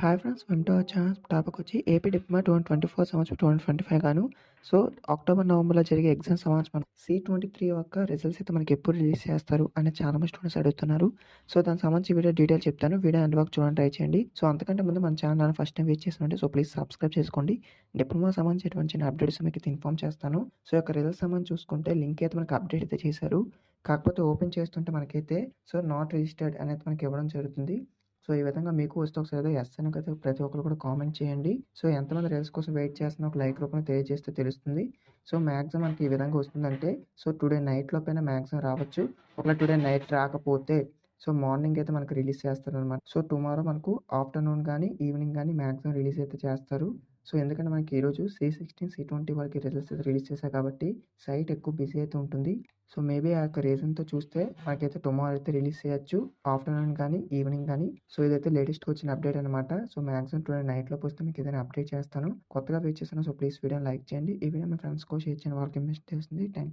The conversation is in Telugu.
Hi friends, welcome to our channel. Topic వచ్చి ఏపీ డిప్లొమా 2024 సంవత్సరం 2025 గాను. సో అక్టోబర్ నవంబర్లో జరిగే ఎగ్జామ్ సంవత్సరం C23 యొక్క రిజల్ట్స్ అయితే మనకి ఎప్పుడు రిలీజ్ చేస్తారు అని చాలా మంది స్టూడెంట్స్ అడుగుతున్నారు. సో దానికి సంబంధించి వీడియో డీటెయిల్ చెప్తాను. వీడియో ఎండ్ వరకు చూడండి, ట్రై చేయండి. సో అంతకంటే ముందు మన ఛానల్ ఫస్ట్ టైం విజిట్ చేసినట్టే సో ప్లీజ్ సబ్స్క్రైబ్ చేసుకోండి. డిప్లొమా సంబంధించినటువంటి చిన్న అప్డేట్స్ మీకు అయితే ఇన్ఫార్మ్ చేస్తాను. సో యొక్క రిజల్ట్స్ సంబంధించి చూసుకుంటే లింక్ అయితే మనకి అప్డేట్ అయితే చేశారు. కాకపోతే ఓపెన్ చేస్తుంటే మనకైతే సో నాట్ రిజిస్టర్డ్ అనేది మనకి ఇవ్వడం జరుగుతుంది. సో ఈ విధంగా మీకు వస్తే ఒకసారి ఎస్ అని అయితే ప్రతి ఒక్కరు కూడా కామెంట్ చేయండి. సో ఎంతమంది రీల్స్ కోసం వెయిట్ చేస్తున్నా ఒక లైక్ రూపంలో తెలియజేస్తే తెలుస్తుంది. సో మ్యాక్సిమం మనకి ఈ విధంగా వస్తుందంటే సో టుడే నైట్ లోపైన మ్యాక్సిమం రావచ్చు. ఒకవేళ టుడే నైట్ రాకపోతే సో మార్నింగ్ అయితే మనకు రిలీజ్ చేస్తారనమాట. సో టుమారో మనకు ఆఫ్టర్నూన్ కానీ ఈవినింగ్ కానీ మ్యాక్సిమం రిలీజ్ అయితే చేస్తారు. సో ఎందుకంటే మనకి ఈరోజు C16 C20 వరకు రిజల్ట్స్ అయితే రిలీజ్ చేశారు కాబట్టి సైట్ ఎక్కువ బిజీ అయితే ఉంటుంది. సో మేబీ ఆ యొక్క రీజన్తో చూస్తే మనకైతే టుమారో అయితే రిలీజ్ చేయొచ్చు, ఆఫ్టర్నూన్ కానీ ఈవినింగ్ కానీ. సో ఇదైతే లేటెస్ట్ వచ్చిన అప్డేట్ అనమాట. సో మాక్సిమం టుడే నైట్లోకి వస్తే మీకు ఏదైనా అప్డేట్ చేస్తాను. కొత్తగా వెయిట్ చేస్తాను. సో ప్లీజ్ వీడియోని లైక్ చేయండి. ఈ వీడియో మీ ఫ్రెండ్స్కో షేర్ చేయండి, వాళ్ళకి ఇన్వెస్ట్ చేస్తుంది. Thank you.